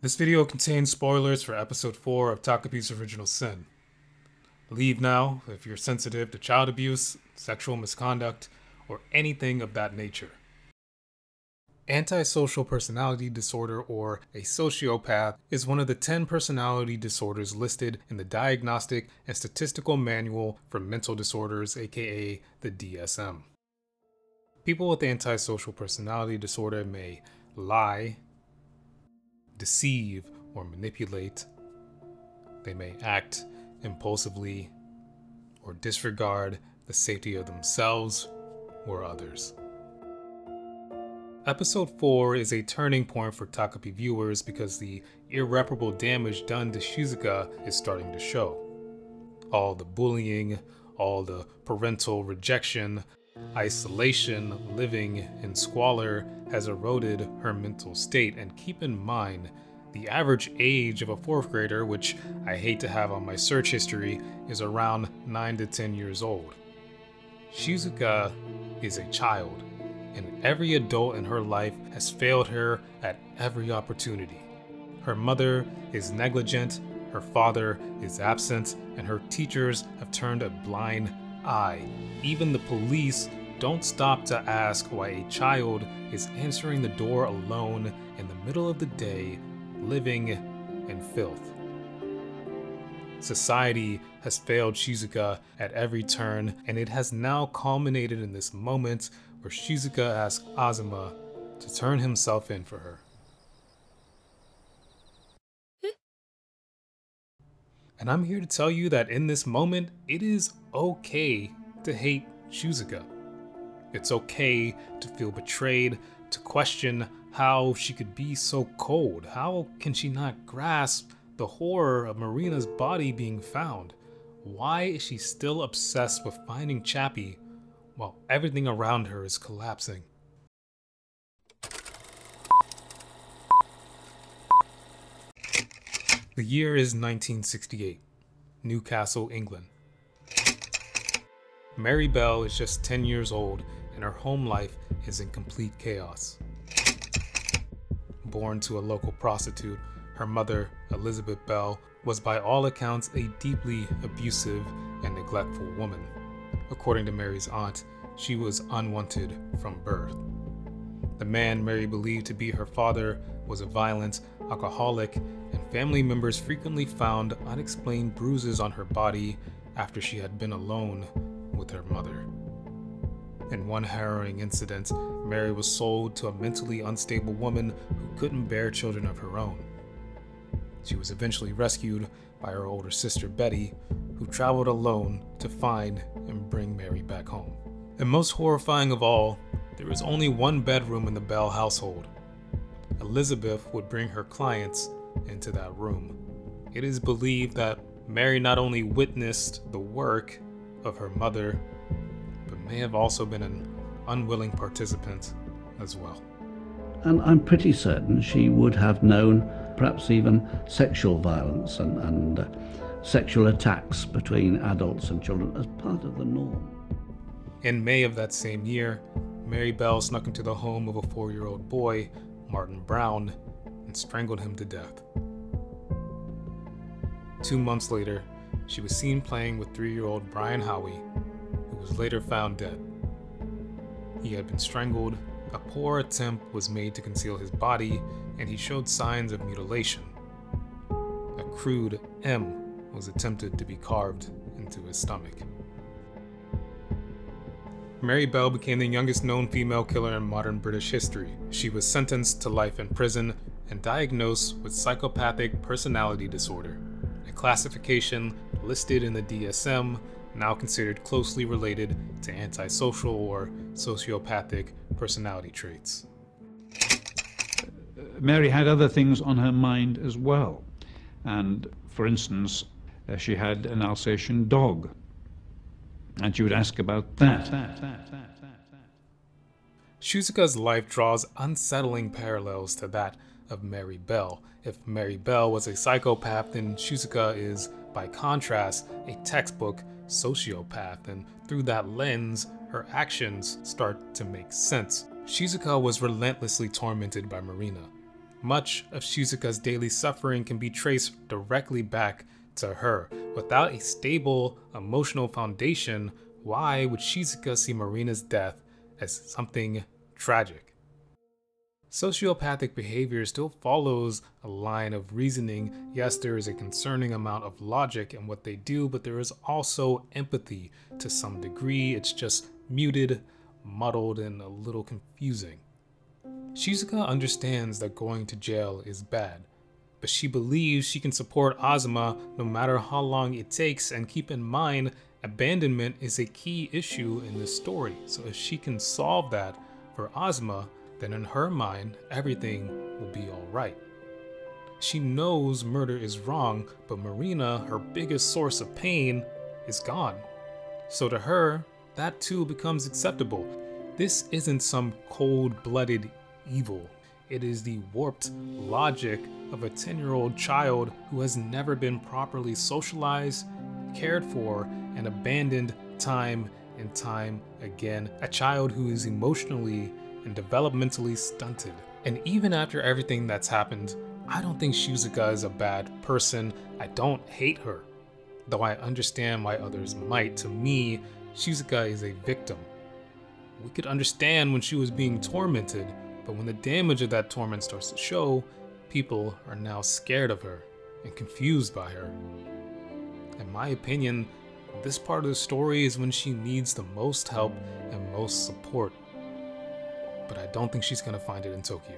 This video contains spoilers for episode 4 of Takopi's Original Sin. Leave now if you're sensitive to child abuse, sexual misconduct, or anything of that nature. Antisocial personality disorder, or a sociopath, is one of the 10 personality disorders listed in the Diagnostic and Statistical Manual for Mental Disorders, aka the DSM. People with antisocial personality disorder may lie, deceive, or manipulate. They may act impulsively or disregard the safety of themselves or others. Episode 4 is a turning point for Takopi viewers because the irreparable damage done to Shizuka is starting to show. All the bullying, all the parental rejection, isolation, living in squalor has eroded her mental state, and keep in mind, the average age of a 4th grader, which I hate to have on my search history, is around 9 to 10 years old. Shizuka is a child, and every adult in her life has failed her at every opportunity. Her mother is negligent, her father is absent, and her teachers have turned a blind eye. Even the police don't stop to ask why a child is answering the door alone in the middle of the day, living in filth. Society has failed Shizuka at every turn, and it has now culminated in this moment where Shizuka asks Azuma to turn himself in for her. And I'm here to tell you that in this moment, it is okay to hate Shizuka. It's okay to feel betrayed, to question how she could be so cold. How can she not grasp the horror of Marina's body being found? Why is she still obsessed with finding Chappie while everything around her is collapsing? The year is 1968, Newcastle, England. Mary Bell is just 10 years old and her home life is in complete chaos. Born to a local prostitute, her mother, Elizabeth Bell, was by all accounts a deeply abusive and neglectful woman. According to Mary's aunt, she was unwanted from birth. The man Mary believed to be her father was a violent alcoholic, and family members frequently found unexplained bruises on her body after she had been alone with her mother. In one harrowing incident, Mary was sold to a mentally unstable woman who couldn't bear children of her own. She was eventually rescued by her older sister Betty, who traveled alone to find and bring Mary back home. And most horrifying of all, there was only one bedroom in the Bell household. Elizabeth would bring her clients into that room. It is believed that Mary not only witnessed the work of her mother, but may have also been an unwilling participant as well. And I'm pretty certain she would have known perhaps even sexual violence and sexual attacks between adults and children as part of the norm. In May of that same year, Mary Bell snuck into the home of a 4-year-old boy, Martin Brown, and strangled him to death. 2 months later, she was seen playing with 3-year-old Brian Howie, who was later found dead. He had been strangled, a poor attempt was made to conceal his body, and he showed signs of mutilation. A crude M was attempted to be carved into his stomach. Mary Bell became the youngest known female killer in modern British history. She was sentenced to life in prison and diagnosed with psychopathic personality disorder, a classification listed in the DSM, now considered closely related to antisocial or sociopathic personality traits. Mary had other things on her mind as well. And for instance, she had an Alsatian dog. And she would ask about that. Shizuka's life draws unsettling parallels to that of Mary Bell. If Mary Bell was a psychopath, then Shizuka is, by contrast, a textbook sociopath, and through that lens, her actions start to make sense. Shizuka was relentlessly tormented by Marina. Much of Shizuka's daily suffering can be traced directly back to her. Without a stable emotional foundation, why would Shizuka see Marina's death as something tragic? Sociopathic behavior still follows a line of reasoning. Yes, there is a concerning amount of logic in what they do, but there is also empathy to some degree. It's just muted, muddled, and a little confusing. Shizuka understands that going to jail is bad, but she believes she can support Azuma no matter how long it takes, and keep in mind, abandonment is a key issue in this story. So if she can solve that for Azuma, then in her mind, everything will be alright. She knows murder is wrong, but Marina, her biggest source of pain, is gone. So to her, that too becomes acceptable. This isn't some cold-blooded evil. It is the warped logic of a 10-year-old child who has never been properly socialized, cared for, and abandoned time and time again. A child who is emotionally and developmentally stunted. And even after everything that's happened, I don't think Shizuka is a bad person. I don't hate her, though I understand why others might. To me, Shizuka is a victim. We could understand when she was being tormented, but when the damage of that torment starts to show, people are now scared of her and confused by her. In my opinion, this part of the story is when she needs the most help and most support. But I don't think she's gonna find it in Tokyo.